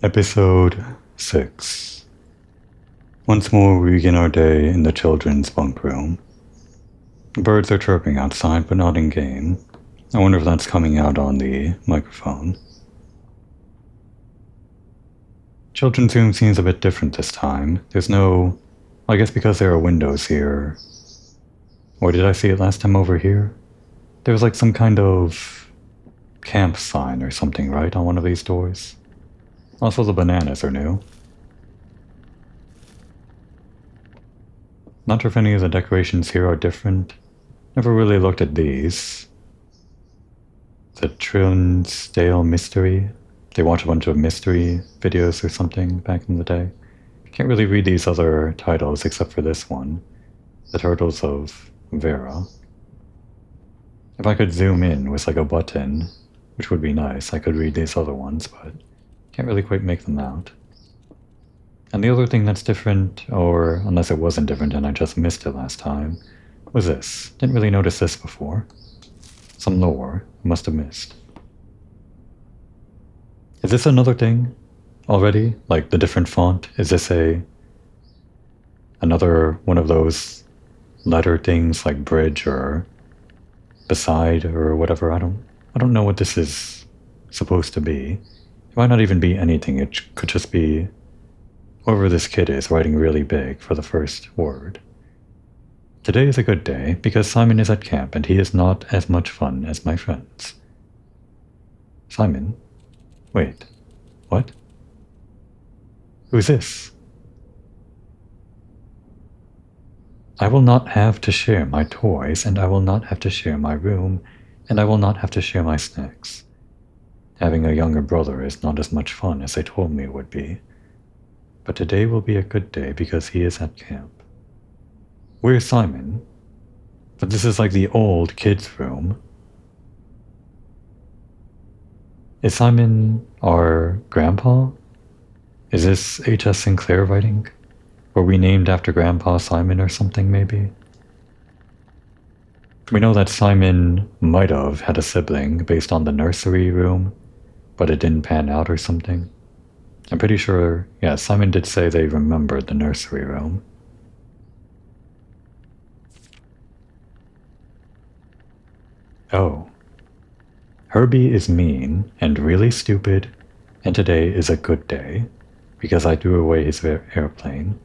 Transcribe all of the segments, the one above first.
Episode 6. Once more we begin our day in the children's bunk room. Birds are chirping outside, but not in-game. I wonder if that's coming out on the microphone. Children's room seems a bit different this time. There's no... I guess because there are windows here. Or did I see it last time over here? There was like some kind of camp sign or something, right, on one of these doors? Also, the bananas are new. Not sure if any of the decorations here are different. Never really looked at these. The Trinsdale Mystery. They watch a bunch of mystery videos or something back in the day. Can't really read these other titles except for this one. The Turtles of Vera. If I could zoom in with like a button, which would be nice, I could read these other ones, but can't really quite make them out. And the other thing that's different, or unless it wasn't different and I just missed it last time, was this. Didn't really notice this before. Some lore I must have missed. Is this another thing already? Like the different font? Is this another one of those letter things like bridge or beside or whatever? I don't know what this is supposed to be. It might not even be anything. It could just be whoever this kid is writing really big for the first word. Today is a good day because Simon is at camp and he is not as much fun as my friends. Simon? Wait. What? Who's this? I will not have to share my toys, and I will not have to share my room, and I will not have to share my snacks. Having a younger brother is not as much fun as they told me it would be. But today will be a good day because he is at camp. Where's Simon? But this is like the old kids' room. Is Simon our grandpa? Is this H.S. Sinclair writing? Were we named after Grandpa Simon or something, maybe? We know that Simon might have had a sibling based on the nursery room, but it didn't pan out or something. I'm pretty sure, yeah, Simon did say they remembered the nursery room. Oh. Herbie is mean and really stupid, and today is a good day, because I threw away his airplane.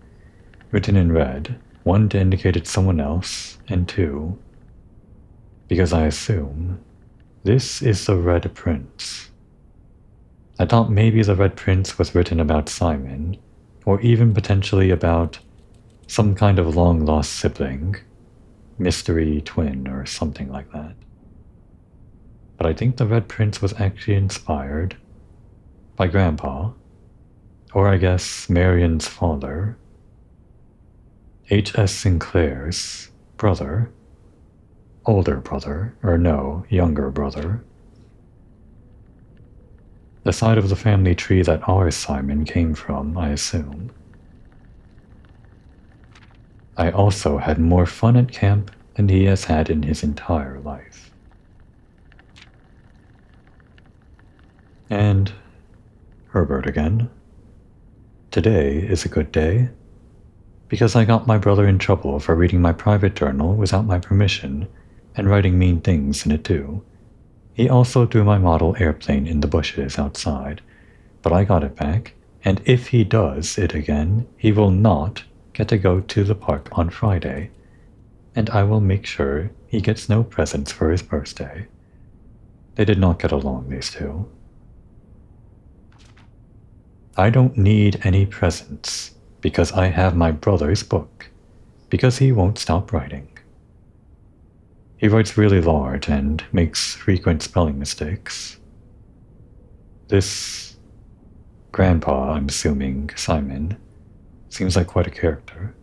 Written in red, 1 to indicate it's someone else, and 2, because I assume this is the Red Prince. I thought maybe the Red Prince was written about Simon, or even potentially about some kind of long-lost sibling, mystery twin or something like that. But I think the Red Prince was actually inspired by Grandpa, or I guess Marion's father, H.S. Sinclair's brother, older brother, or no, younger brother. The side of the family tree that our Simon came from, I assume. I also had more fun at camp than he has had in his entire life. And Herbert again. Today is a good day because I got my brother in trouble for reading my private journal without my permission and writing mean things in it too. He also threw my model airplane in the bushes outside, but I got it back, and if he does it again, he will not get to go to the park on Friday, and I will make sure he gets no presents for his birthday. They did not get along, these two. I don't need any presents, because I have my brother's book, because he won't stop writing. He writes really large and makes frequent spelling mistakes. This grandpa, I'm assuming, Simon, seems like quite a character.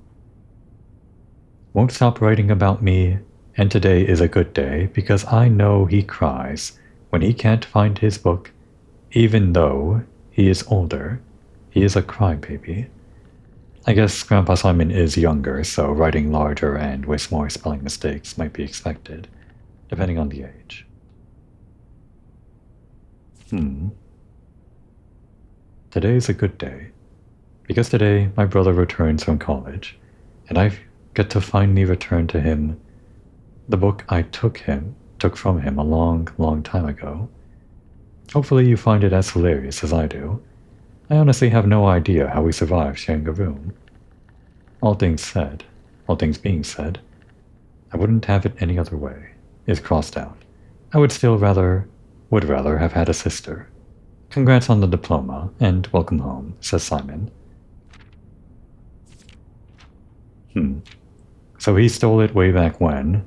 Won't stop writing about me, and today is a good day because I know he cries when he can't find his book, even though he is older. He is a crybaby. I guess Grandpa Simon is younger, so writing larger and with more spelling mistakes might be expected, depending on the age. Today is a good day. Because today my brother returns from college, and I get to finally return to him the book I took from him a long, long time ago. Hopefully you find it as hilarious as I do. I honestly have no idea how we survive sharing a room. All things being said, I wouldn't have it any other way, is crossed out. I would rather have had a sister. Congrats on the diploma, and welcome home, says Simon. So he stole it way back when,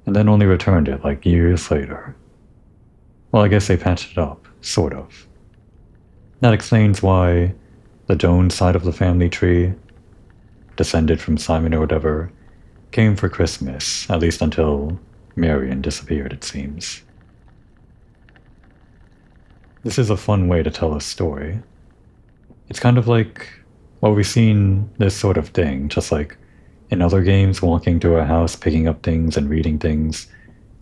and then only returned it like years later. Well, I guess they patched it up, sort of. That explains why the Jones side of the family tree, descended from Simon or whatever, came for Christmas, at least until Marion disappeared, it seems. This is a fun way to tell a story. It's kind of like, well, we've seen this sort of thing, just like in other games, walking to a house, picking up things and reading things,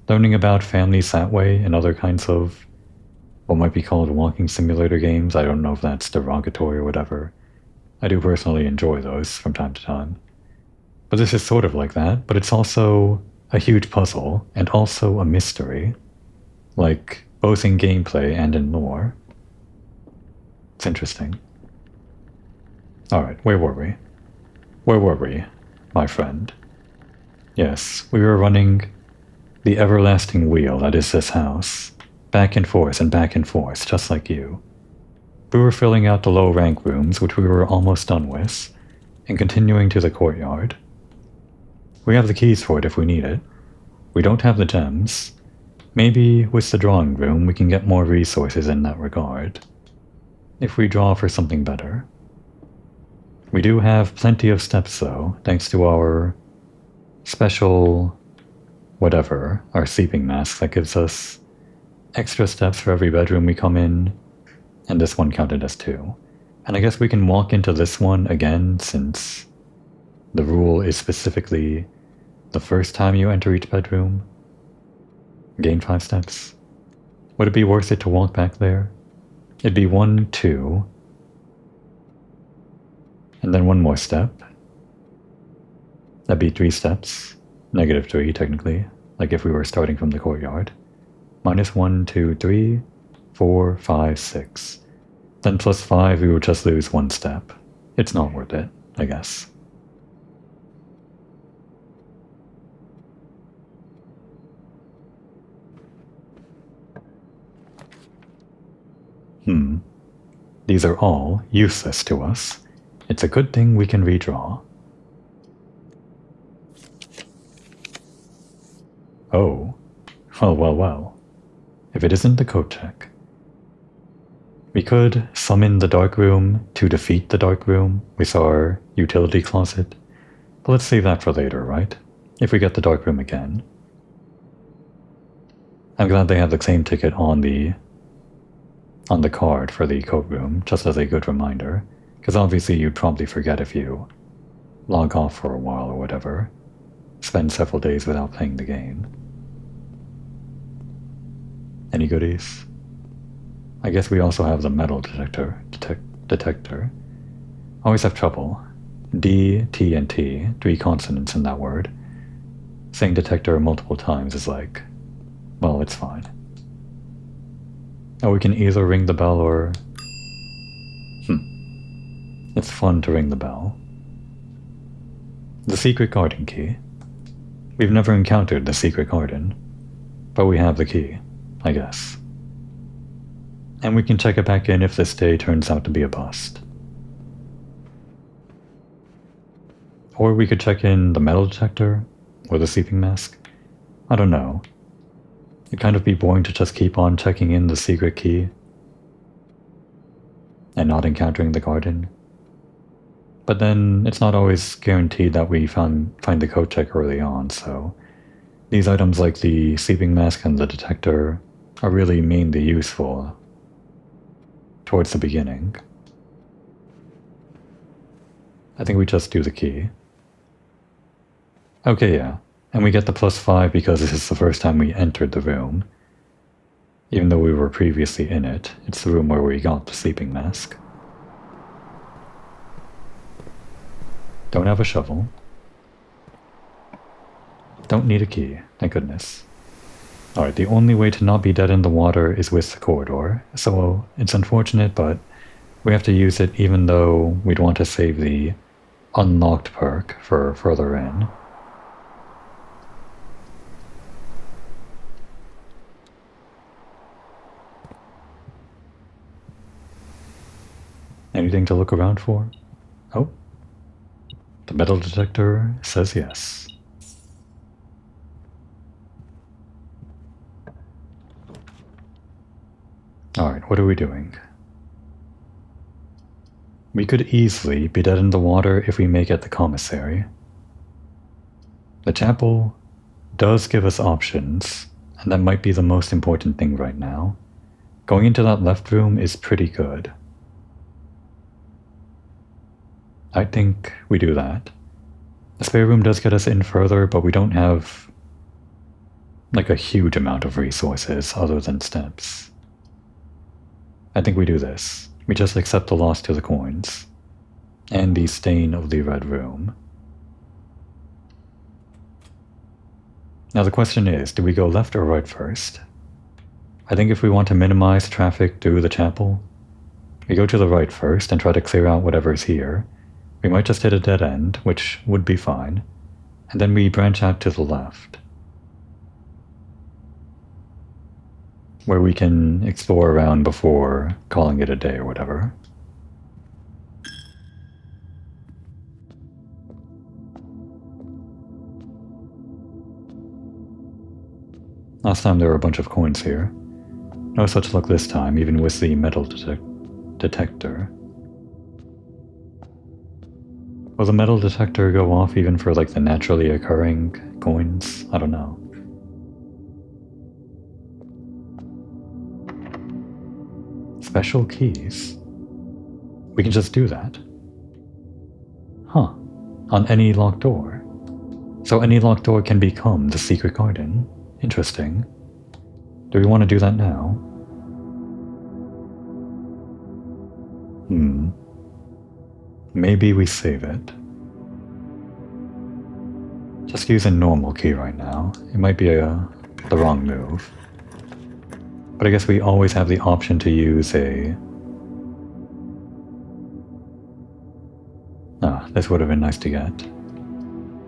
learning about families that way, and other kinds of what might be called walking simulator games. I don't know if that's derogatory or whatever. I do personally enjoy those from time to time. But this is sort of like that, but it's also a huge puzzle, and also a mystery, like both in gameplay and in lore. It's interesting. Alright, where were we? Where were we, my friend? Yes, we were running the everlasting wheel that is this house, back and forth, just like you. We were filling out the low rank rooms, which we were almost done with, and continuing to the courtyard. We have the keys for it if we need it. We don't have the gems. Maybe with the drawing room we can get more resources in that regard, if we draw for something better. We do have plenty of steps though, thanks to our special whatever, our sleeping mask that gives us extra steps for every bedroom we come in, and this one counted as 2. And I guess we can walk into this one again, since the rule is specifically the first time you enter each bedroom, gain 5 steps. Would it be worth it to walk back there? It'd be 1, 2, and then 1 more step. That'd be 3 steps. -3, technically, like if we were starting from the courtyard. -1, 2, 3, 4, 5, 6. Then +5, we would just lose 1 step. It's not worth it, I guess. These are all useless to us. It's a good thing we can redraw. Oh. Well. If it isn't the code check. We could summon the dark room to defeat the dark room with our utility closet. But let's save that for later, right? If we get the dark room again. I'm glad they have the same ticket on the card for the code room, just as a good reminder, because obviously you'd probably forget if you log off for a while or whatever, spend several days without playing the game. Any goodies? I guess we also have the metal detector. Always have trouble. D, T, and T, 3 consonants in that word. Saying detector multiple times is like, well, it's fine. Oh, we can either ring the bell or... It's fun to ring the bell. The secret garden key. We've never encountered the secret garden, but we have the key, I guess. And we can check it back in if this day turns out to be a bust. Or we could check in the metal detector, or the sleeping mask. I don't know. It'd kind of be boring to just keep on checking in the secret key and not encountering the garden. But then it's not always guaranteed that we find the code check early on, so these items like the sleeping mask and the detector are really mainly useful towards the beginning. I think we just do the key. Okay, yeah. And we get the +5 because this is the first time we entered the room. Even though we were previously in it, it's the room where we got the sleeping mask. Don't have a shovel. Don't need a key, thank goodness. Alright, the only way to not be dead in the water is with the corridor, so it's unfortunate, but we have to use it even though we'd want to save the unlocked perk for further in. Anything to look around for? Oh. The metal detector says yes. Alright, what are we doing? We could easily be dead in the water if we make it the commissary. The chapel does give us options, and that might be the most important thing right now. Going into that left room is pretty good. I think we do that. The spare room does get us in further, but we don't have like a huge amount of resources other than steps. I think we do this. We just accept the loss to the coins. And the stain of the red room. Now the question is, do we go left or right first? I think if we want to minimize traffic through the chapel, we go to the right first and try to clear out whatever's here. We might just hit a dead end, which would be fine, and then we branch out to the left, where we can explore around before calling it a day or whatever. Last time there were a bunch of coins here. No such luck this time, even with the metal detector. Will the metal detector go off even for like the naturally occurring coins? I don't know. Special keys? We can just do that? Huh. On any locked door. So any locked door can become the secret garden. Interesting. Do we want to do that now? Maybe we save it. Just use a normal key right now. It might be the wrong move. But I guess we always have the option to use a... this would have been nice to get.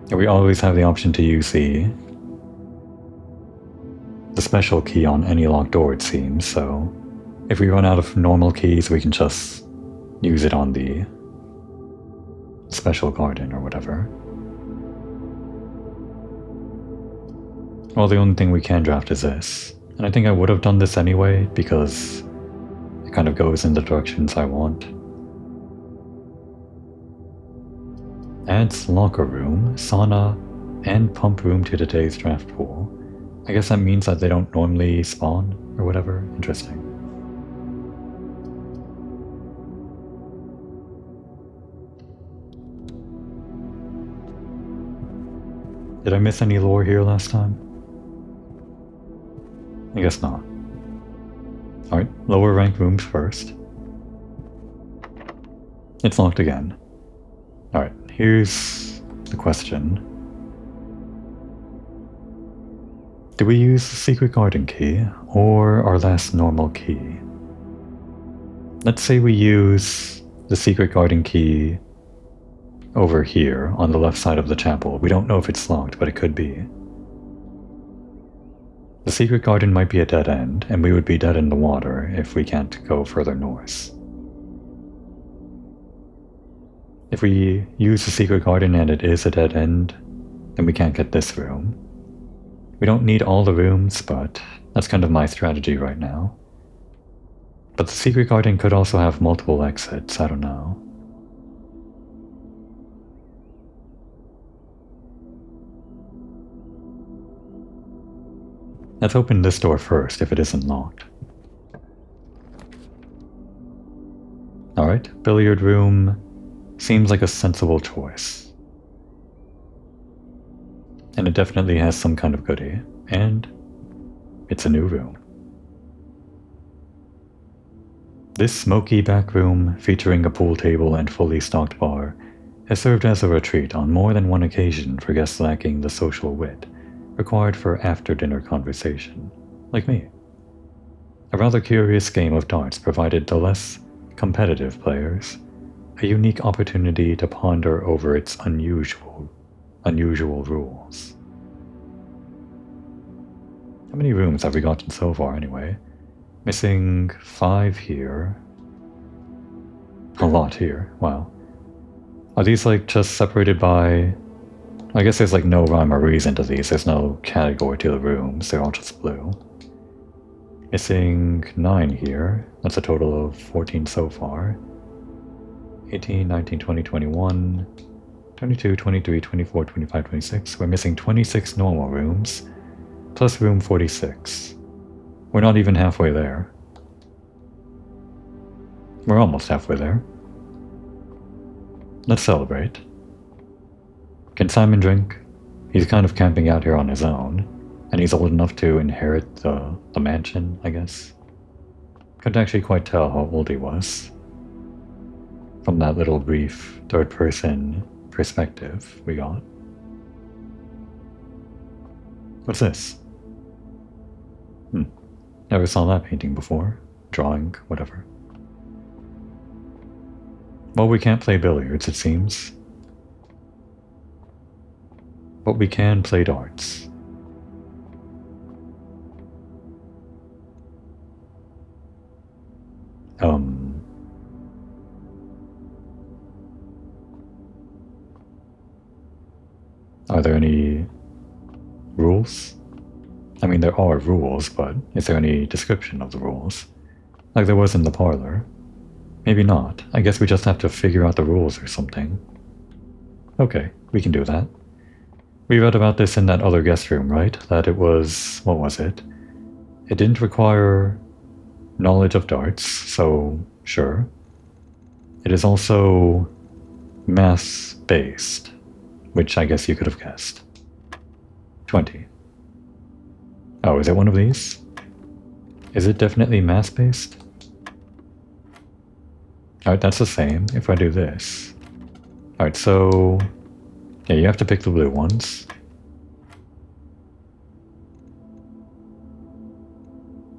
Yeah, we always have the option to use the special key on any locked door, it seems, so if we run out of normal keys, we can just use it on the special garden or whatever. Well, the only thing we can draft is this, and I think I would have done this anyway, because it kind of goes in the directions I want. Adds locker room, sauna, and pump room to today's draft pool. I guess that means that they don't normally spawn, or whatever. Interesting. Did I miss any lore here last time? I guess not. Alright, lower rank rooms first. It's locked again. Alright, here's the question. Do we use the secret garden key, or our last normal key? Let's say we use the secret garden key over here on the left side of the chapel. We don't know if it's locked, but it could be. The secret garden might be a dead end, and we would be dead in the water if we can't go further north. If we use the secret garden and it is a dead end, then we can't get this room. We don't need all the rooms, but that's kind of my strategy right now. But the secret garden could also have multiple exits, I don't know. Let's open this door first if it isn't locked. Alright, billiard room seems like a sensible choice. And it definitely has some kind of goodie, and it's a new room. This smoky back room, featuring a pool table and fully stocked bar, has served as a retreat on more than one occasion for guests lacking the social wit required for after-dinner conversation, like me. A rather curious game of darts provided the less competitive players a unique opportunity to ponder over its unusual rules. How many rooms have we gotten so far anyway? Missing 5 here. A lot here, wow. Are these like just separated by... I guess there's like no rhyme or reason to these, there's no category to the rooms, they're all just blue. Missing 9 here, that's a total of 14 so far. 18, 19, 20, 21, 22, 23, 24, 25, 26. We're missing 26 normal rooms, plus room 46. We're not even halfway there. We're almost halfway there. Let's celebrate. Can Simon drink? He's kind of camping out here on his own, and he's old enough to inherit the mansion, I guess. Couldn't actually quite tell how old he was from that little brief third-person perspective we got. What's this? Never saw that painting before. Drawing, whatever. Well, we can't play billiards, it seems. But we can play darts. Are there any rules? I mean, there are rules, but is there any description of the rules? Like there was in the parlor. Maybe not. I guess we just have to figure out the rules or something. Okay, we can do that. We read about this in that other guest room, right? That it was... what was it? It didn't require knowledge of darts, so sure. It is also mass-based, which I guess you could have guessed. 20. Oh, is it one of these? Is it definitely mass-based? Alright, that's the same if I do this. Alright, so... yeah, you have to pick the blue ones.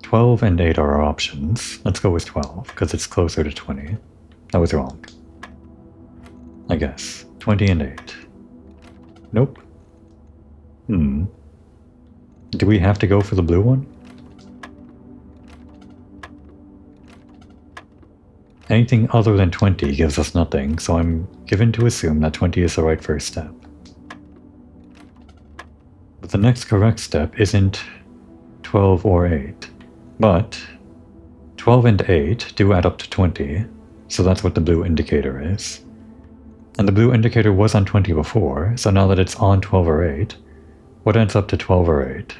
12 and 8 are our options. Let's go with 12, because it's closer to 20. I was wrong. I guess. 20 and 8. Nope. Do we have to go for the blue one? Anything other than 20 gives us nothing, so I'm given to assume that 20 is the right first step. But the next correct step isn't 12 or 8. But 12 and 8 do add up to 20, so that's what the blue indicator is. And the blue indicator was on 20 before, so now that it's on 12 or 8, what adds up to 12 or 8?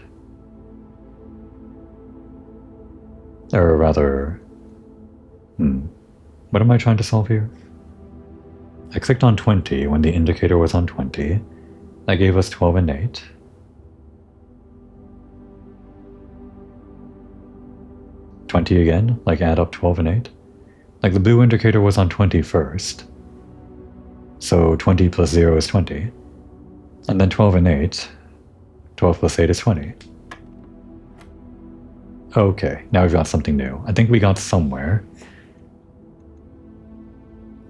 Or rather... what am I trying to solve here? I clicked on 20 when the indicator was on 20. That gave us 12 and 8. $20 again, like add up 12 and 8. Like the blue indicator was on 20 first. So 20 plus 0 is 20. And then 12 and 8. 12 plus 8 is 20. Okay, now we've got something new. I think we got somewhere.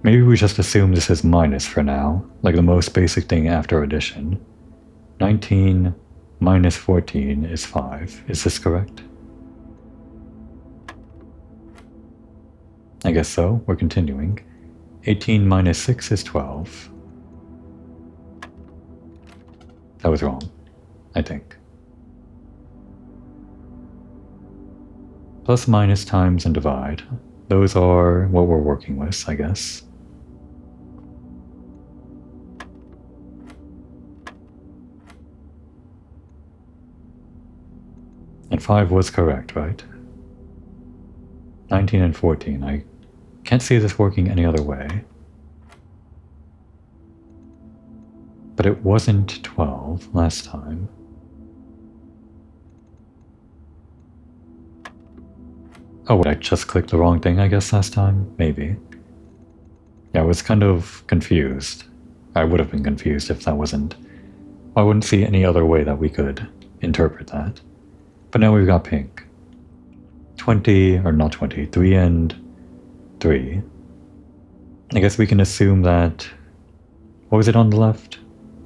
Maybe we just assume this is minus for now, like the most basic thing after addition. 19 minus 14 is 5. Is this correct? I guess so. We're continuing. 18 minus 6 is 12. That was wrong, I think. Plus, minus, times, and divide. Those are what we're working with, I guess. And 5 was correct, right? 19 and 14. I can't see this working any other way. But it wasn't 12 last time. Oh, wait, I just clicked the wrong thing, I guess, last time? Maybe. Yeah, I was kind of confused. I would have been confused if that wasn't... I wouldn't see any other way that we could interpret that. But now we've got pink. 20, or not 20, 3 and 3. I guess we can assume that... What was it on the left?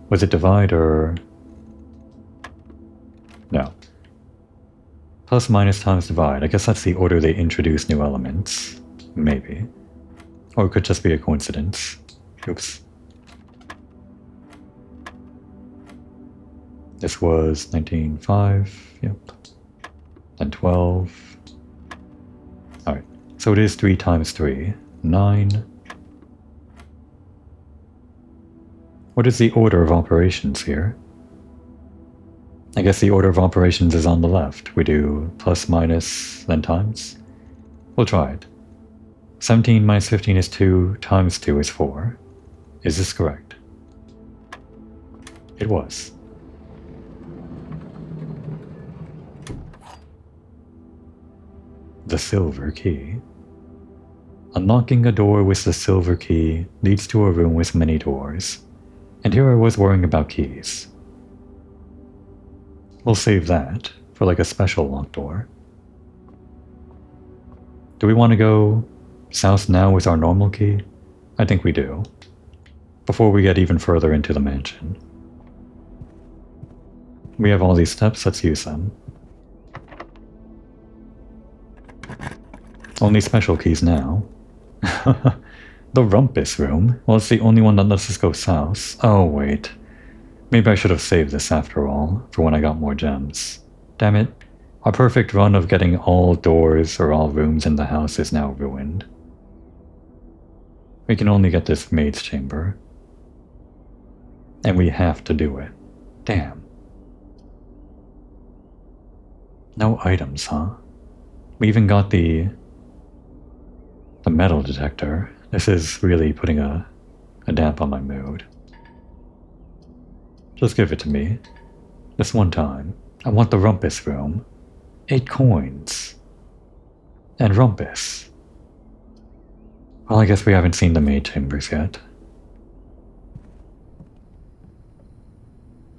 Was it divide or... No. Plus minus times divide. I guess that's the order they introduce new elements. Maybe. Or it could just be a coincidence. Oops. This was 19.5. Yep. Then 12. Alright. So it is 3 times 3. 9. What is the order of operations here? I guess the order of operations is on the left. We do plus, minus, then times. We'll try it. 17 minus 15 is 2, times 2 is 4. Is this correct? It was. The silver key. Unlocking a door with the silver key leads to a room with many doors. And here I was worrying about keys. We'll save that for like a special locked door. Do we want to go south now with our normal key? I think we do. Before we get even further into the mansion. We have all these steps, let's use them. Only special keys now. The rumpus room? Well, it's the only one that lets us go south. Oh, wait. Maybe I should have saved this after all, for when I got more gems. Damn it. Our perfect run of getting all doors or all rooms in the house is now ruined. We can only get this maid's chamber. And we have to do it. Damn. No items, huh? We even got the metal detector. This is really putting a damp on my mood. Just give it to me. This one time. I want the rumpus room. 8 coins. And rumpus. Well, I guess we haven't seen the maid chambers yet.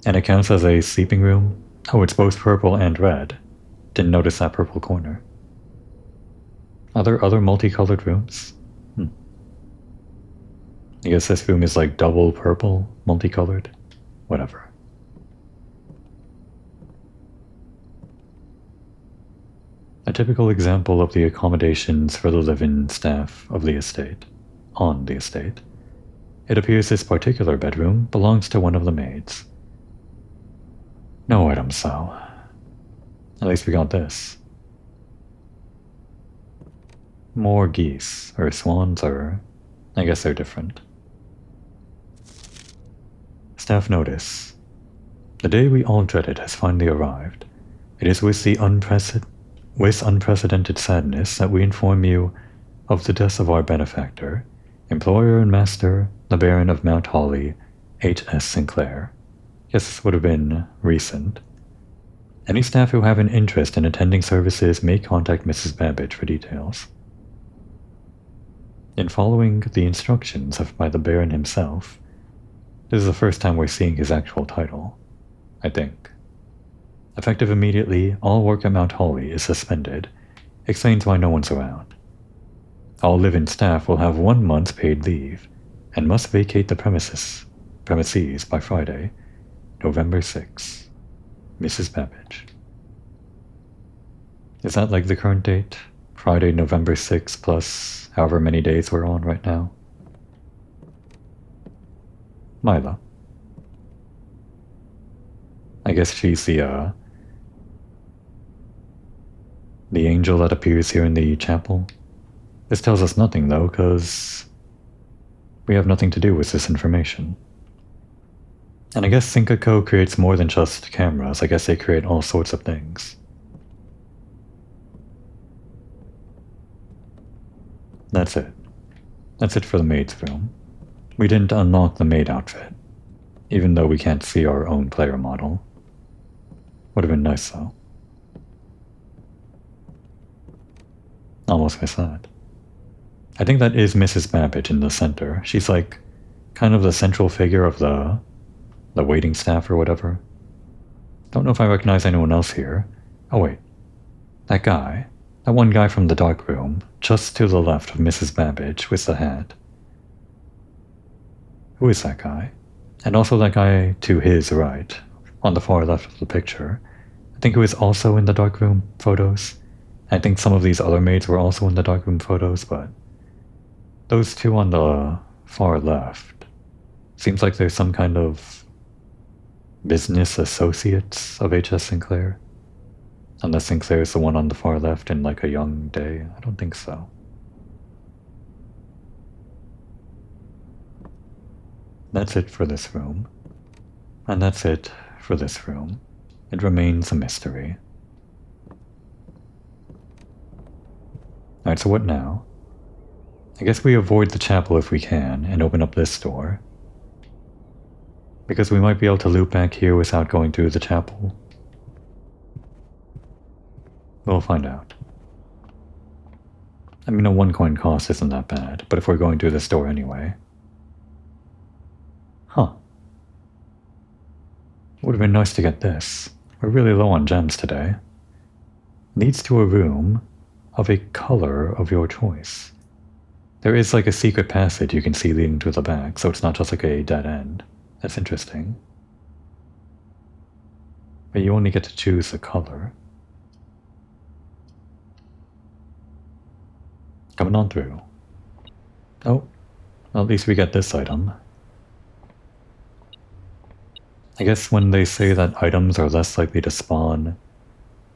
And it counts as a sleeping room? Oh, it's both purple and red. Didn't notice that purple corner. Are there other multicolored rooms? I guess this room is like double purple, multicolored. Whatever. A typical example of the accommodations for the live-in staff of the estate. On the estate. It appears this particular bedroom belongs to one of the maids. No items, though. At least we got this. More geese, or swans, or... I guess they're different. Staff notice. The day we all dreaded has finally arrived. It is with unprecedented sadness that we inform you of the death of our benefactor, employer and master, the Baron of Mount Holly, H.S. Sinclair. Yes, this would have been recent. Any staff who have an interest in attending services may contact Mrs. Babbage for details. In following the instructions by the Baron himself, this is the first time we're seeing his actual title, I think. Effective immediately, all work at Mount Holly is suspended. Explains why no one's around. All live-in staff will have 1 month's paid leave, and must vacate the premises by Friday, November 6th. Mrs. Babbage. Is that like the current date? Friday, November 6th plus however many days we're on right now? Mila. I guess she's the angel that appears here in the chapel. This tells us nothing, though, because we have nothing to do with this information. And I guess Sync-A-Co creates more than just cameras. I guess they create all sorts of things. That's it. That's it for the maid's room. We didn't unlock the maid outfit, even though we can't see our own player model. Would have been nice, though. almost missed that. I think that is Mrs. Babbage in the center. She's like kind of the central figure of the waiting staff or whatever. Don't know if I recognize anyone else here. Oh wait. That guy. That one guy from the dark room, just to the left of Mrs. Babbage with the hat. Who is that guy? And also that guy to his right, on the far left of the picture. I think he was also in the darkroom photos. I think some of these other maids were also in the darkroom photos, but those two on the far left, seems like there's some kind of business associates of H.S. Sinclair. Unless Sinclair is the one on the far left in like a young day. I don't think so. That's it for this room. And that's it for this room. It remains a mystery. Alright, so what now? I guess we avoid the chapel if we can and open up this door. Because we might be able to loop back here without going through the chapel. We'll find out. I mean, a 1 coin cost isn't that bad, but if we're going through this door anyway. Huh. Would have been nice to get this. We're really low on gems today. Leads to a room of a color of your choice. There is like a secret passage you can see leading to the back, so it's not just like a dead end. That's interesting. But you only get to choose the color. Coming on through. Oh, well, at least we get this item. I guess when they say that items are less likely to spawn,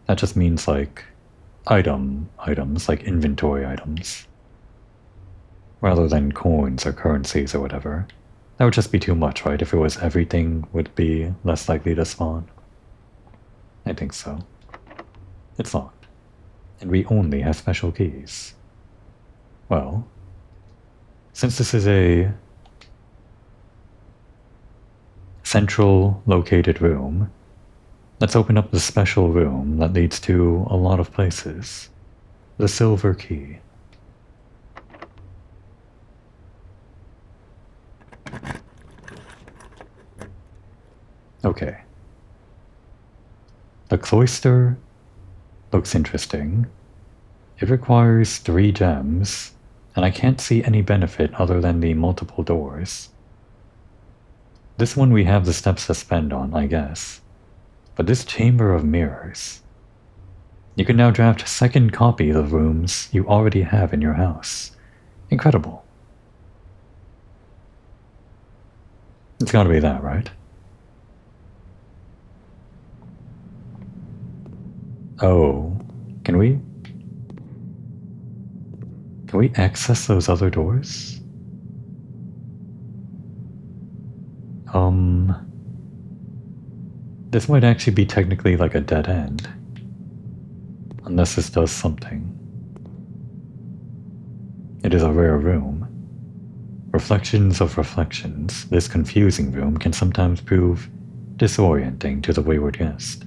that just means like items, like inventory items. Rather than coins or currencies or whatever. That would just be too much, right? If it was everything would be less likely to spawn. I think so. It's locked. And we only have special keys. Well, since this is a central located room, let's open up the special room that leads to a lot of places. The silver key. Okay. The cloister looks interesting. It requires 3 gems, and I can't see any benefit other than the multiple doors. This one we have the steps to spend on, I guess. But this chamber of mirrors. You can now draft second copies of rooms you already have in your house. Incredible. It's gotta be that, right? Oh, can we access those other doors? This might actually be technically like a dead end. Unless this does something. It is a rare room. Reflections of reflections, this confusing room can sometimes prove disorienting to the wayward guest.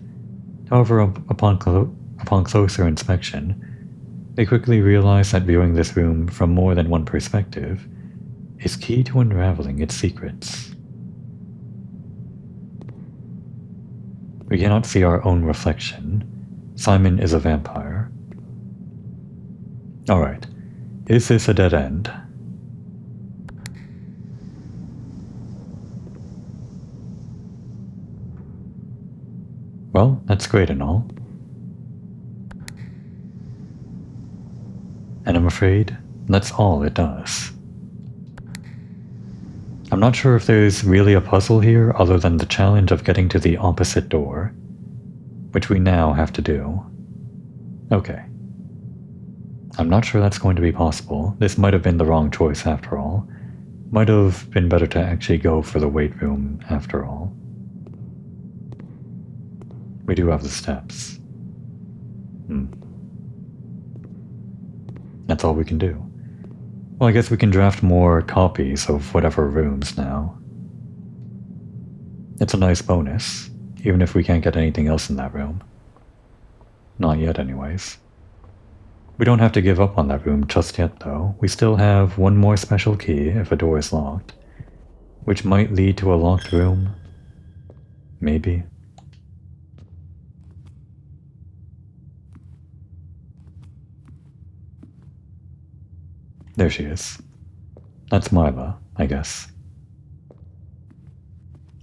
However, upon closer inspection, they quickly realize that viewing this room from more than one perspective is key to unraveling its secrets. We cannot see our own reflection. Simon is a vampire. Alright, is this a dead end? Well, that's great and all. And I'm afraid that's all it does. I'm not sure if there's really a puzzle here other than the challenge of getting to the opposite door, which we now have to do. Okay. I'm not sure that's going to be possible. This might have been the wrong choice after all. Might have been better to actually go for the weight room after all. We do have the steps. That's all we can do. Well, I guess we can draft more copies of whatever rooms now. It's a nice bonus, even if we can't get anything else in that room. Not yet, anyways. We don't have to give up on that room just yet, though. We still have one more special key if a door is locked, which might lead to a locked room. Maybe. There she is. That's Marla, I guess.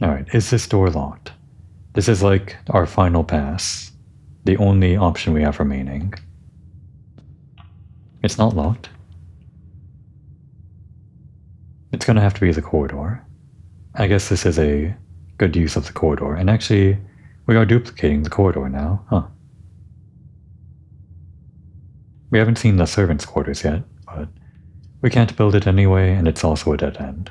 Alright, is this door locked? This is like our final pass. The only option we have remaining. It's not locked. It's gonna have to be the corridor. I guess this is a good use of the corridor. And actually, we are duplicating the corridor now, huh? We haven't seen the servants' quarters yet, but we can't build it anyway, and it's also a dead end.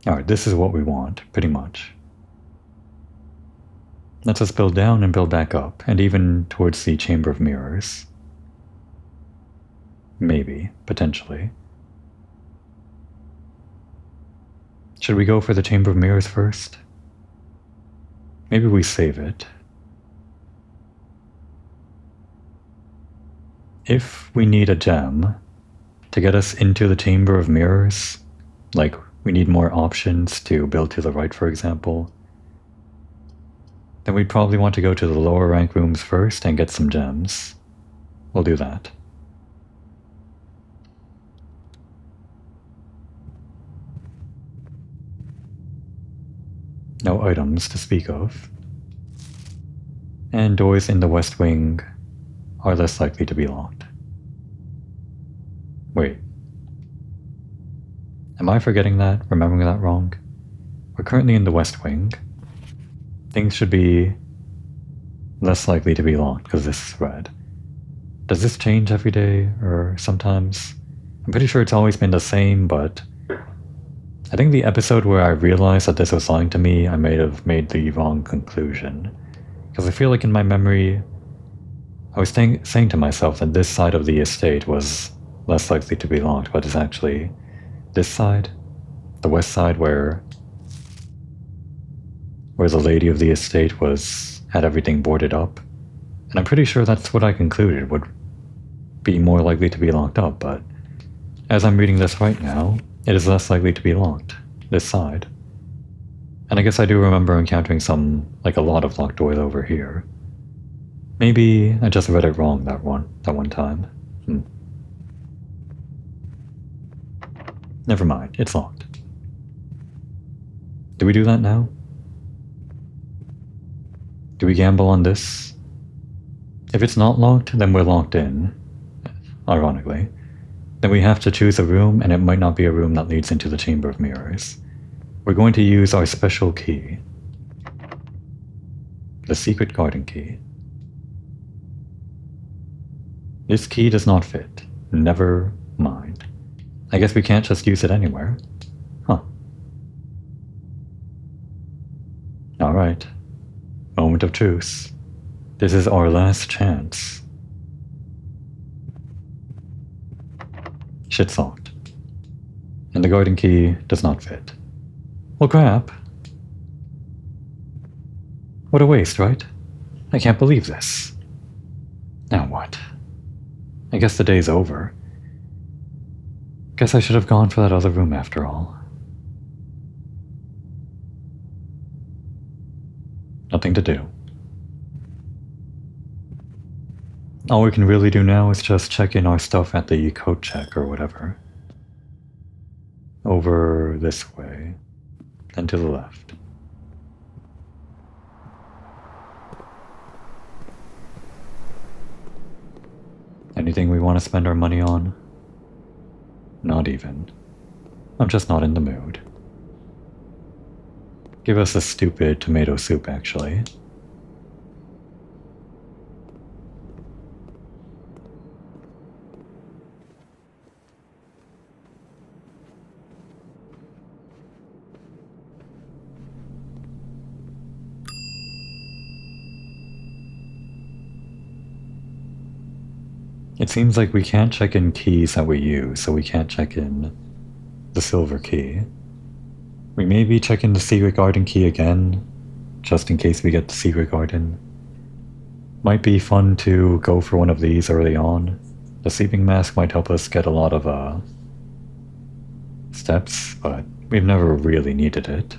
Alright, this is what we want, pretty much. Let's just build down and build back up, and even towards the Chamber of Mirrors. Maybe, potentially. Should we go for the Chamber of Mirrors first? Maybe we save it. If we need a gem to get us into the Chamber of Mirrors, like we need more options to build to the right, for example, then we'd probably want to go to the lower rank rooms first and get some gems. We'll do that. No items to speak of. And doors in the west wing are less likely to be locked. Wait. Am I forgetting that? Remembering that wrong? We're currently in the west wing. Things should be less likely to be locked because this is red. Does this change every day or sometimes? I'm pretty sure it's always been the same, but I think the episode where I realized that this was lying to me, I may have made the wrong conclusion. Because I feel like in my memory, I was saying to myself that this side of the estate was less likely to be locked, but it's actually this side, the west side where the lady of the estate had everything boarded up. And I'm pretty sure that's what I concluded would be more likely to be locked up, but as I'm reading this right now, it is less likely to be locked, this side. And I guess I do remember encountering a lot of locked doors over here. Maybe I just read it wrong that one time. Never mind, it's locked. Do we do that now? Do we gamble on this? If it's not locked, then we're locked in. Ironically. Then we have to choose a room, and it might not be a room that leads into the Chamber of Mirrors. We're going to use our special key. The secret garden key. This key does not fit. Never mind. I guess we can't just use it anywhere. Huh. Alright. Moment of truth. This is our last chance. Shit's locked. And the garden key does not fit. Well, crap. What a waste, right? I can't believe this. Now what? I guess the day's over. Guess I should have gone for that other room after all. Nothing to do. All we can really do now is just check in our stuff at the code check or whatever. Over this way, and to the left. Anything we want to spend our money on? Not even. I'm just not in the mood. Give us a stupid tomato soup, actually. It seems like we can't check in keys that we use, so we can't check in the silver key. We maybe check in the secret garden key again, just in case we get the secret garden. Might be fun to go for one of these early on. The sleeping mask might help us get a lot of steps, but we've never really needed it.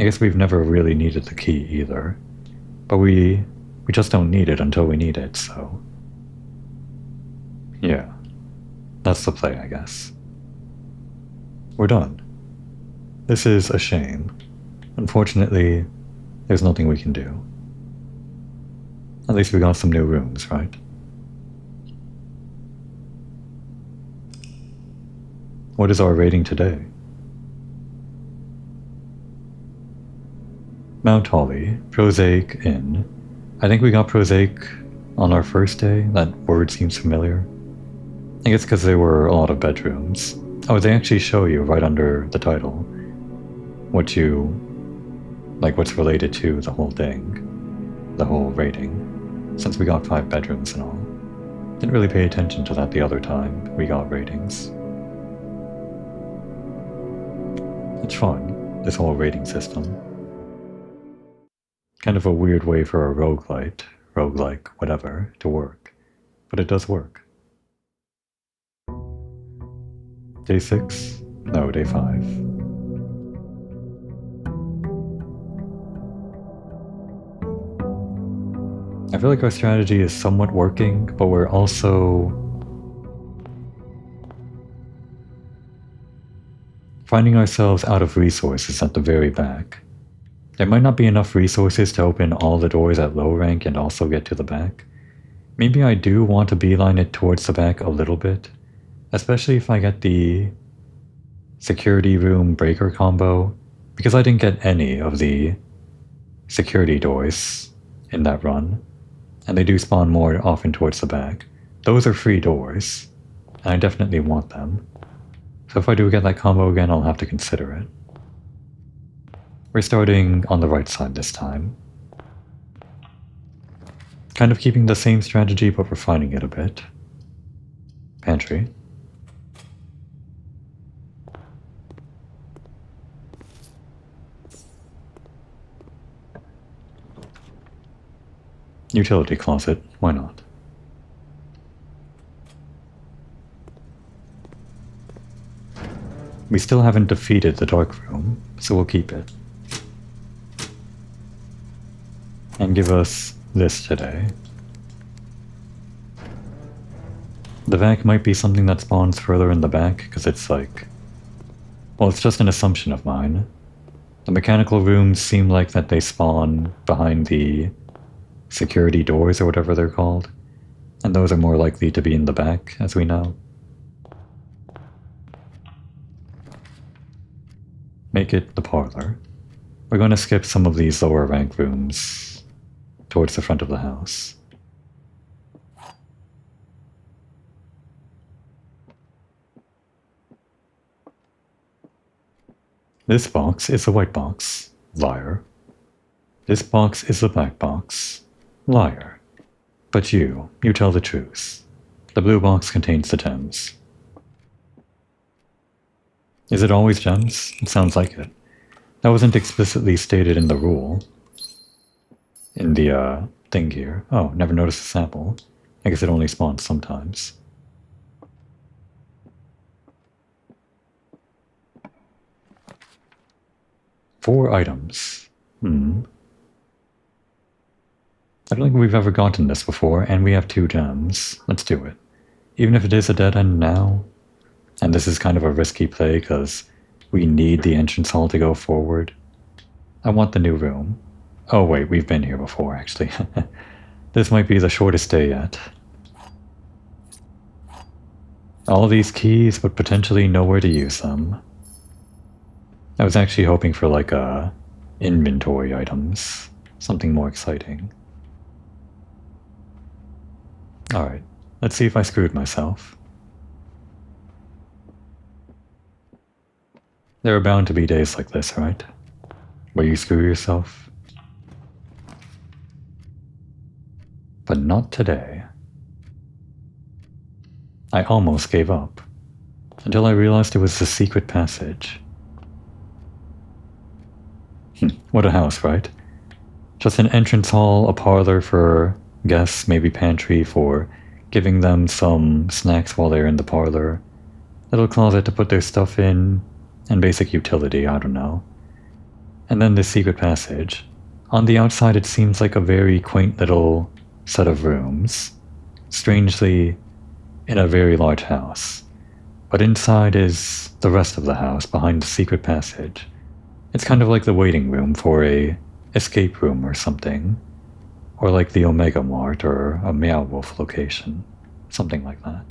I guess we've never really needed the key either. But we just don't need it until we need it, so... yeah. That's the play, I guess. We're done. This is a shame. Unfortunately, there's nothing we can do. At least we got some new rooms, right? What is our rating today? Mount Holly, Prosaic Inn. I think we got Prosaic on our first day. That word seems familiar. I guess because there were a lot of bedrooms. Oh, they actually show you right under the title what you... like what's related to the whole thing. The whole rating. Since we got 5 bedrooms and all. Didn't really pay attention to that the other time we got ratings. It's fun, this whole rating system. Kind of a weird way for a roguelike, whatever, to work. But it does work. Day 6? No, day 5. I feel like our strategy is somewhat working, but we're also finding ourselves out of resources at the very back. There might not be enough resources to open all the doors at low rank and also get to the back. Maybe I do want to beeline it towards the back a little bit, especially if I get the security room breaker combo, because I didn't get any of the security doors in that run, and they do spawn more often towards the back. Those are free doors, and I definitely want them. So if I do get that combo again, I'll have to consider it. We're starting on the right side this time. Kind of keeping the same strategy, but refining it a bit. Pantry. Utility closet, why not? We still haven't defeated the dark room, so we'll keep it. And give us this today. The vac might be something that spawns further in the back, because it's like... well, it's just an assumption of mine. The mechanical rooms seem like that they spawn behind the security doors or whatever they're called, and those are more likely to be in the back, as we know. Make it the parlor. We're going to skip some of these lower rank rooms towards the front of the house. This box is a white box. Liar. This box is a black box. Liar. But you tell the truth. The blue box contains the gems. Is it always gems? It sounds like it. That wasn't explicitly stated in the rule. In the, thing here. Oh, never noticed the sample. I guess it only spawns sometimes. Four items. I don't think we've ever gotten this before, and we have 2 gems. Let's do it. Even if it is a dead end now, and this is kind of a risky play because we need the entrance hall to go forward. I want the new room. Oh wait, we've been here before, actually. This might be the shortest day yet. All these keys, but potentially nowhere to use them. I was actually hoping for like inventory items. Something more exciting. Alright, let's see if I screwed myself. There are bound to be days like this, right? Where you screw yourself. But not today. I almost gave up, until I realized it was the secret passage. What a house, right? Just an entrance hall, a parlor for guests, maybe pantry for giving them some snacks while they're in the parlor, little closet to put their stuff in, and basic utility, I don't know. And then this secret passage. On the outside it seems like a very quaint little set of rooms, strangely in a very large house. But inside is the rest of the house behind the secret passage. It's kind of like the waiting room for a escape room or something. Or like the Omega Mart or a Meow Wolf location. Something like that.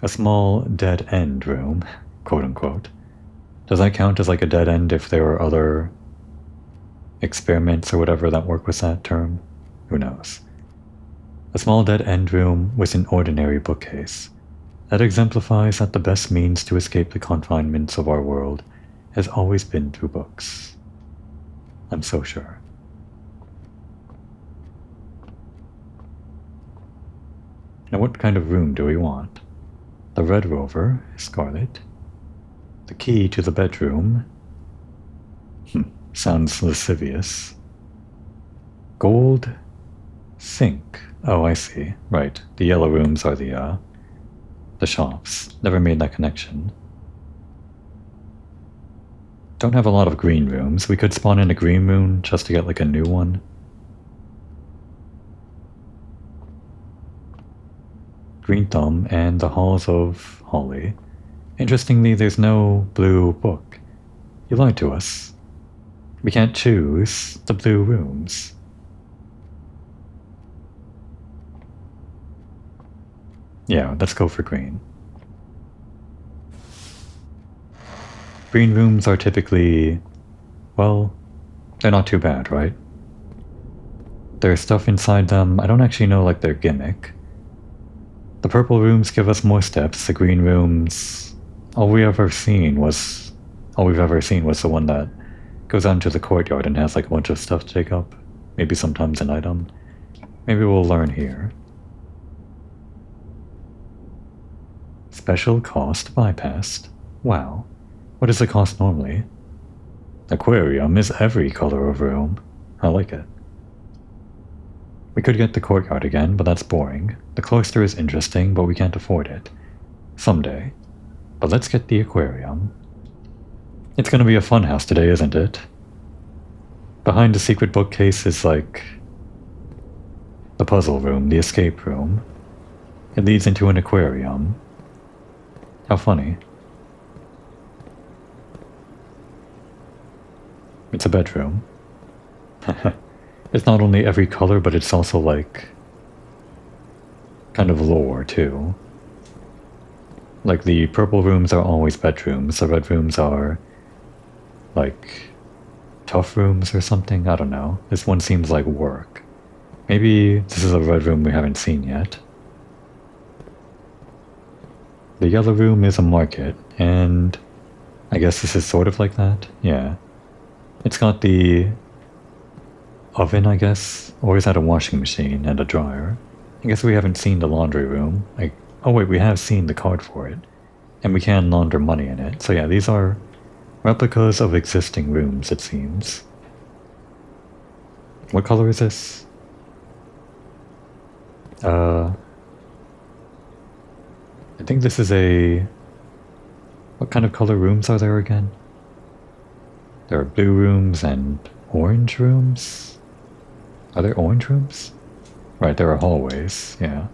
A small dead end room, quote unquote. Does that count as like a dead end if there are other experiments or whatever that work with that term? Who knows? A small dead end room with an ordinary bookcase. That exemplifies that the best means to escape the confinements of our world has always been through books. I'm so sure. Now what kind of room do we want? The Red Rover is scarlet. The key to the bedroom. Sounds lascivious. Gold sink. Oh, I see. Right. The yellow rooms are the shops. Never made that connection. Don't have a lot of green rooms. We could spawn in a green room just to get like a new one. Green Thumb and the Halls of Holly. Interestingly, there's no blue book. You lied to us. We can't choose the blue rooms. Yeah, let's go for green. Green rooms are typically, well, they're not too bad, right? There's stuff inside them. I don't actually know like their gimmick. The purple rooms give us more steps. The green rooms, all we've ever seen was the one that goes out into the courtyard and has like a bunch of stuff to take up. Maybe sometimes an item. Maybe we'll learn here. Special cost bypassed. Wow. What is the cost normally? Aquarium is every color of room. I like it. We could get the courtyard again, but that's boring. The cloister is interesting, but we can't afford it. Someday. But let's get the aquarium. It's gonna be a fun house today, isn't it? Behind the secret bookcase is like the puzzle room, the escape room. It leads into an aquarium. How funny. It's a bedroom. It's not only every color, but it's also like kind of lore too. Like the purple rooms are always bedrooms, the red rooms are like tough rooms or something, I don't know. This one seems like work. Maybe this is a red room we haven't seen yet. The yellow room is a market, and I guess this is sort of like that, yeah. It's got the oven, I guess, or is that a washing machine and a dryer? I guess we haven't seen the laundry room. Oh wait, we have seen the card for it. And we can launder money in it. So yeah, these are replicas of existing rooms, it seems. What color is this? I think this is a... What kind of color rooms are there again? There are blue rooms and orange rooms? Are there orange rooms? Right, there are hallways, yeah.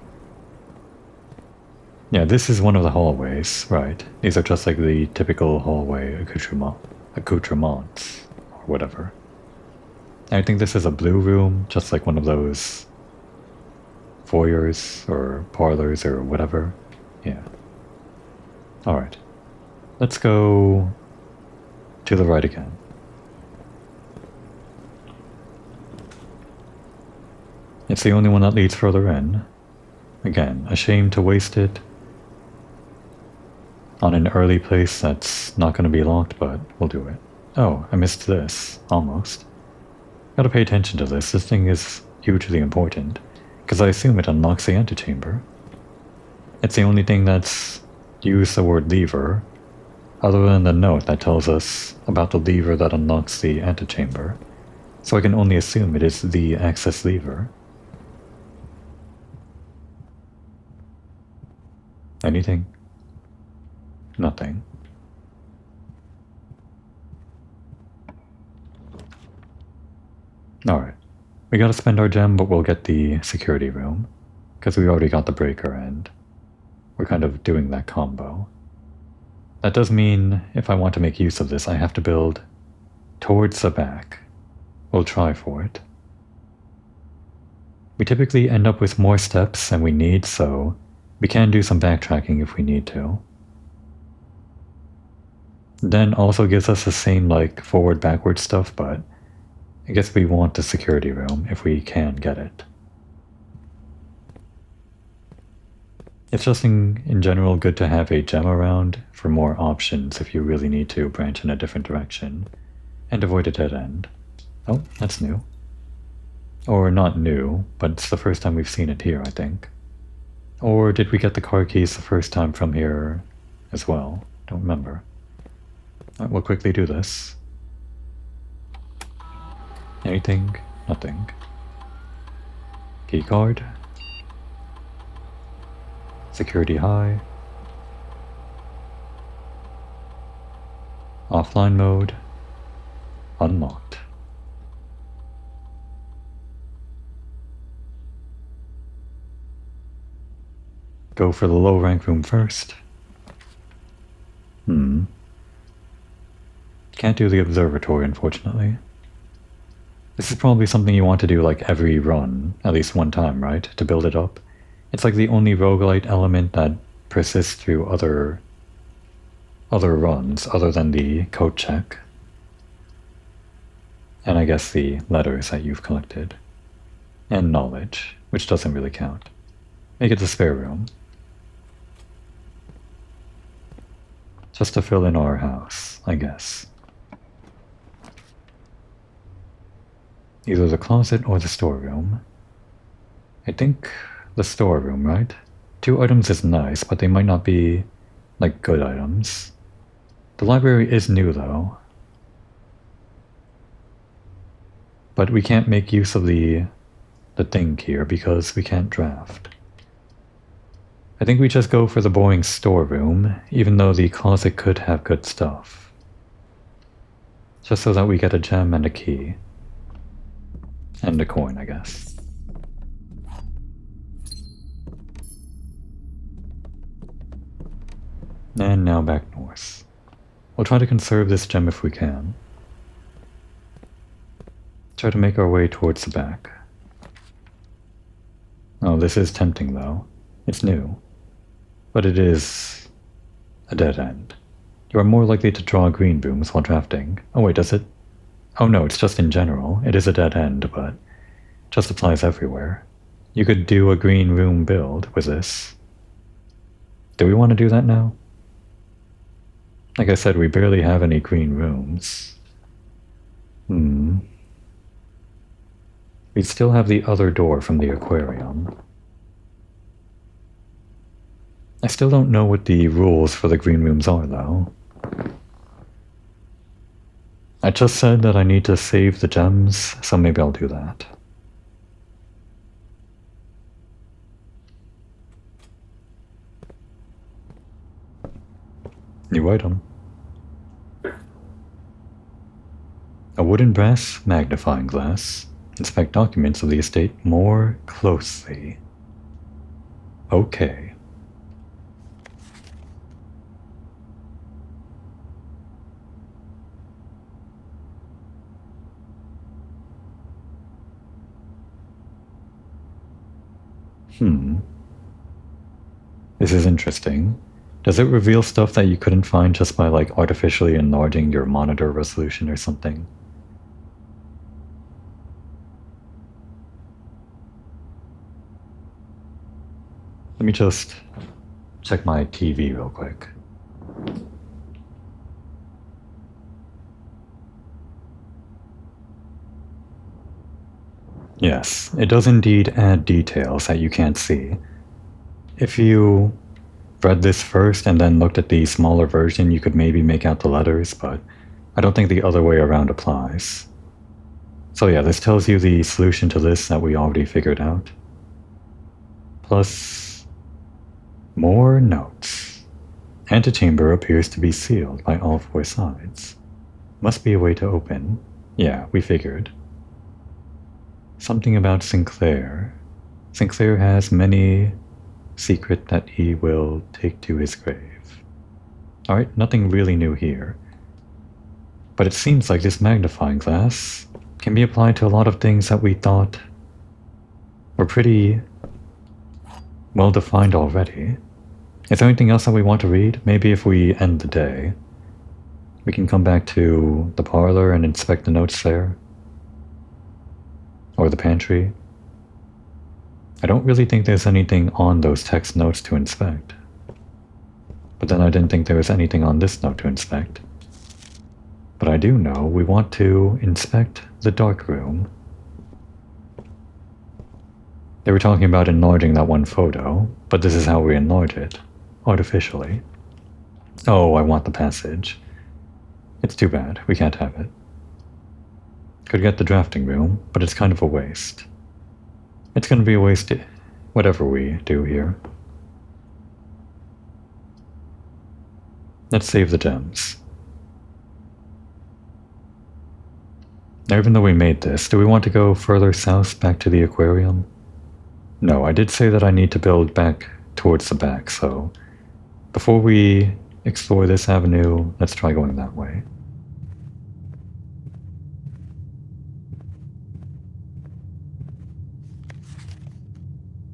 Yeah, this is one of the hallways, right. These are just like the typical hallway accoutrements, or whatever. I think this is a blue room, just like one of those foyers, or parlors, or whatever. Yeah. Alright. Let's go to the right again. It's the only one that leads further in. Again, a shame to waste it on an early place that's not going to be locked, but we'll do it. Oh, I missed this. Almost. Gotta pay attention to this. This thing is hugely important. because I assume it unlocks the antechamber. It's the only thing that's used the word lever, other than the note that tells us about the lever that unlocks the antechamber, so I can only assume it is the access lever. Anything? Nothing. Alright. We gotta spend our gem, but we'll get the security room, because we already got the breaker and we're kind of doing that combo. That does mean if I want to make use of this, I have to build towards the back. We'll try for it. We typically end up with more steps than we need, so we can do some backtracking if we need to. Then also gives us the same like forward-backward stuff, but I guess we want the security room if we can get it. It's just in general good to have a gem around for more options if you really need to branch in a different direction and avoid a dead end. Oh, that's new. Or not new, but it's the first time we've seen it here, I think. Or did we get the car keys the first time from here as well? Don't remember. Alright, we'll quickly do this. Anything? Nothing. Key card. Security high. Offline mode. Unlocked. Go for the low rank room first. Can't do the observatory, unfortunately. This is probably something you want to do like every run, at least one time, right? To build it up. It's like the only roguelite element that persists through other runs, other than the code check. And I guess the letters that you've collected. And knowledge, which doesn't really count. Make it the spare room. Just to fill in our house, I guess. Either the closet or the storeroom. I think the storeroom, right? 2 items is nice, but they might not be, like, good items. The library is new, though. But we can't make use of the thing here because we can't draft. I think we just go for the boring storeroom, even though the closet could have good stuff. Just so that we get a gem and a key. And a coin, I guess. And now back north. We'll try to conserve this gem if we can. Try to make our way towards the back. Oh, this is tempting though. It's new. But it is a dead end. You are more likely to draw green booms while drafting. Oh wait, does it? Oh no, it's just in general. It is a dead end, but it just applies everywhere. You could do a green room build with this. Do we want to do that now? Like I said, we barely have any green rooms. We'd still have the other door from the aquarium. I still don't know what the rules for the green rooms are, though. I just said that I need to save the gems, so maybe I'll do that. New item. A wooden brass magnifying glass. Inspect documents of the estate more closely. Okay. This is interesting. Does it reveal stuff that you couldn't find just by like artificially enlarging your monitor resolution or something? Let me just check my TV real quick. Yeah, Yes, it does indeed add details that you can't see. If you read this first and then looked at the smaller version, you could maybe make out the letters, but I don't think the other way around applies. So yeah, this tells you the solution to this that we already figured out. Plus more notes. Antechamber appears to be sealed by all four sides. Must be a way to open. Yeah, we figured. Something about Sinclair. Sinclair has many secret that he will take to his grave. Alright, nothing really new here. But it seems like this magnifying glass can be applied to a lot of things that we thought were pretty well defined already. Is there anything else that we want to read? Maybe if we end the day, we can come back to the parlor and inspect the notes there. Or the pantry. I don't really think there's anything on those text notes to inspect. But then I didn't think there was anything on this note to inspect. But I do know we want to inspect the dark room. They were talking about enlarging that one photo, but this is how we enlarge it. Artificially. Oh, I want the passage. It's too bad, we can't have it. Could get the drafting room, but it's kind of a waste. It's gonna be a waste whatever we do here. Let's save the gems. Now, even though we made this, do we want to go further south back to the aquarium? No, I did say that I need to build back towards the back, so before we explore this avenue, let's try going that way.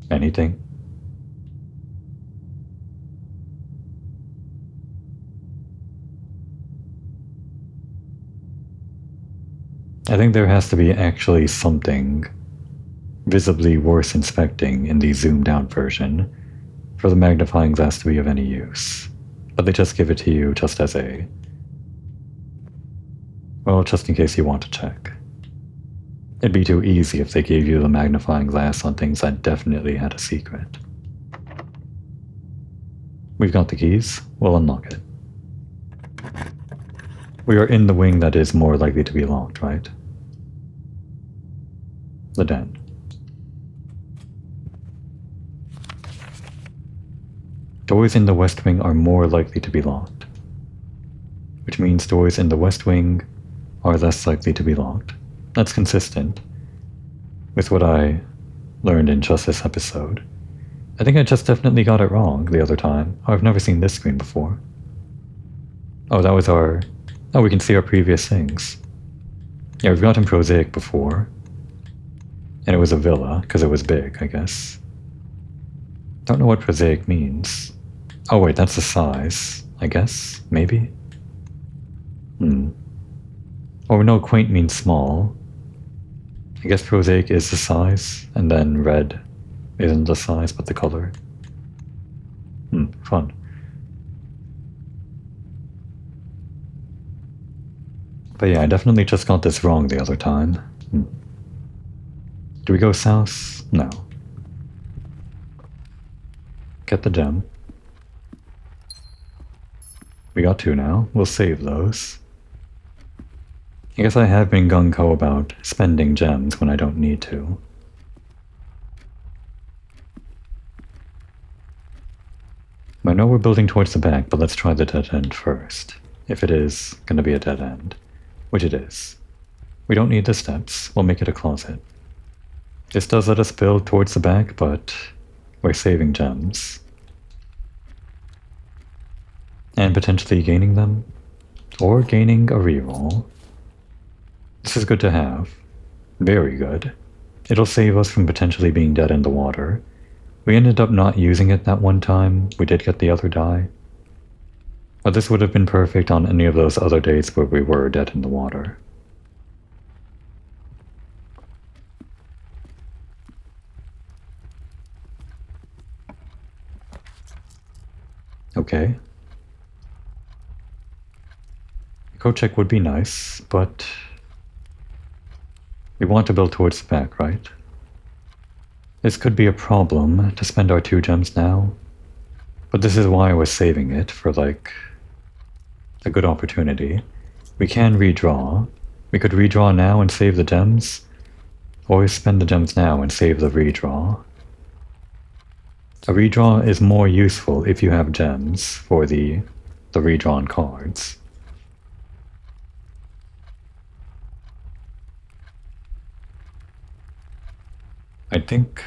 Anything? I think there has to be actually something visibly worth inspecting in the zoomed out version for the magnifying glass to be of any use. But they just give it to you just as a... well, just in case you want to check. It'd be too easy if they gave you the magnifying glass on things that definitely had a secret. We've got the keys, we'll unlock it. We are in the wing that is more likely to be locked, right? The den. Doors in the west wing are more likely to be locked, which means doors in the west wing are less likely to be locked. That's consistent with what I learned in just this episode. I think I just definitely got it wrong the other time. Oh, I've never seen this screen before. Oh, that was our... oh, we can see our previous things. Yeah, we've gotten prosaic before. And it was a villa, because it was big, I guess. Don't know what prosaic means. Oh wait, that's the size, I guess? Maybe? Or no, quaint means small. I guess prosaic is the size, and then red isn't the size, but the color. Fun. But yeah, I definitely just got this wrong the other time. Do we go south? No. Get the gem. We got two now. We'll save those. I guess I have been gung-ho about spending gems when I don't need to. I know we're building towards the back, but let's try the dead end first. If it is going to be a dead end. Which it is. We don't need the steps. We'll make it a closet. This does let us build towards the back, but we're saving gems. And potentially gaining them. Or gaining a reroll. This is good to have. Very good. It'll save us from potentially being dead in the water. We ended up not using it that one time. We did get the other die. But this would have been perfect on any of those other days where we were dead in the water. Okay. A code would be nice, but we want to build towards the back, right? This could be a problem to spend our 2 gems now, but this is why I was saving it for, like, a good opportunity. We can redraw. We could redraw now and save the gems, or spend the gems now and save the redraw. A redraw is more useful if you have gems for the redrawn cards. I think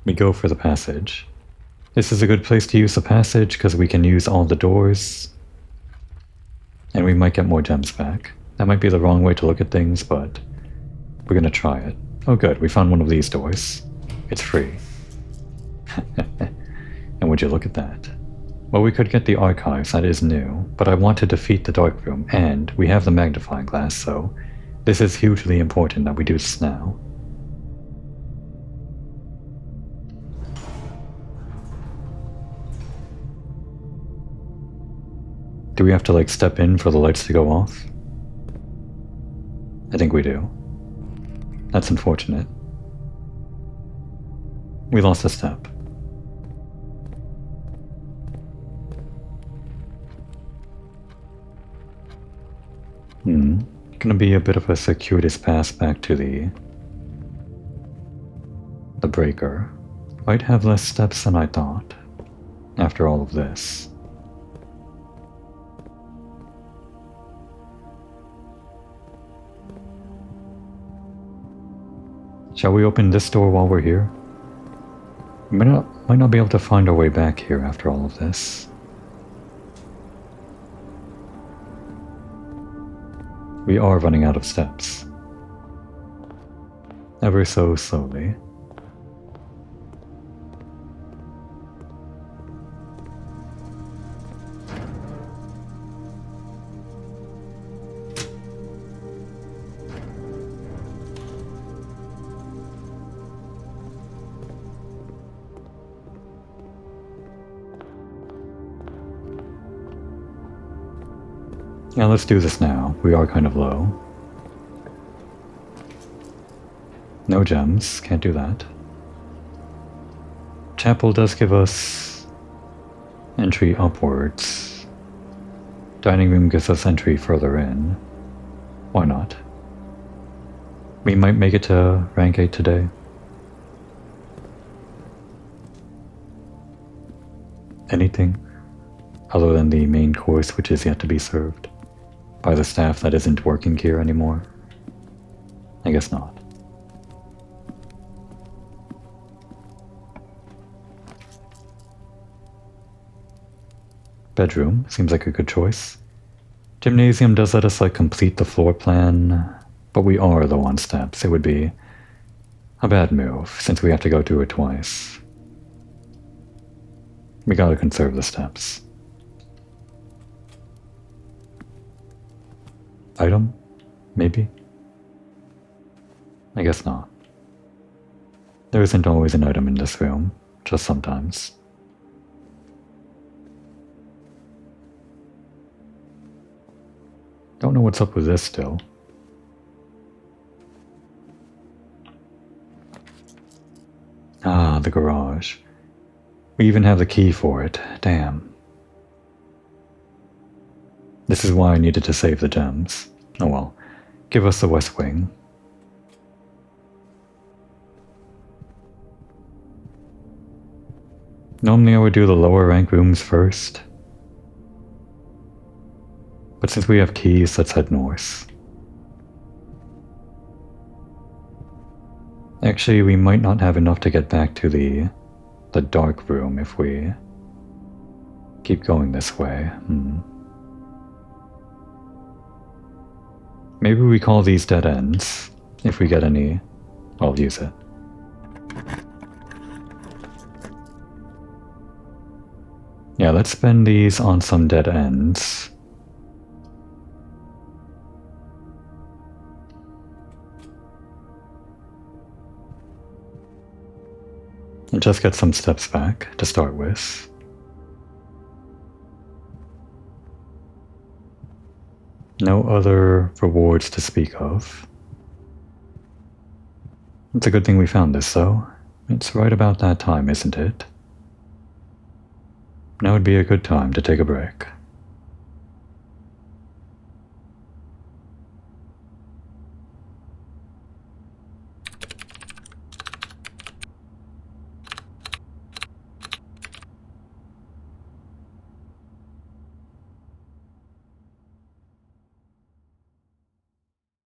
we go for the passage. This is a good place to use the passage because we can use all the doors, and we might get more gems back. That might be the wrong way to look at things, but we're gonna try it. Oh good, we found one of these doors. It's free. And would you look at that? Well, we could get the archives, that is new, but I want to defeat the dark room, and we have the magnifying glass, so this is hugely important that we do this now. Do we have to, like, step in for the lights to go off? I think we do. That's unfortunate. We lost a step. Gonna be a bit of a circuitous pass back to the breaker. Might have less steps than I thought, after all of this. Shall we open this door while we're here? We might not be able to find our way back here after all of this. We are running out of steps. Ever so slowly. Yeah, let's do this now. We are kind of low. No gems, can't do that. Chapel does give us entry upwards. Dining room gives us entry further in. Why not? We might make it to rank 8 today. Anything other than the main course, which is yet to be served by the staff that isn't working here anymore? I guess not. Bedroom seems like a good choice. Gymnasium does let us, like, complete the floor plan, but we are low on steps. It would be a bad move since we have to go through it twice. We gotta conserve the steps. Item? Maybe? I guess not. There isn't always an item in this room, just sometimes. Don't know what's up with this still. Ah, the garage. We even have the key for it. Damn. This is why I needed to save the gems. Oh well. Give us the west wing. Normally I would do the lower rank rooms first. But since we have keys, let's head north. Actually, we might not have enough to get back to the dark room if we keep going this way. Maybe we call these dead ends. If we get any, I'll use it. Yeah, let's spend these on some dead ends. And just get some steps back to start with. No other rewards to speak of. It's a good thing we found this, though. It's right about that time, isn't it? Now would be a good time to take a break.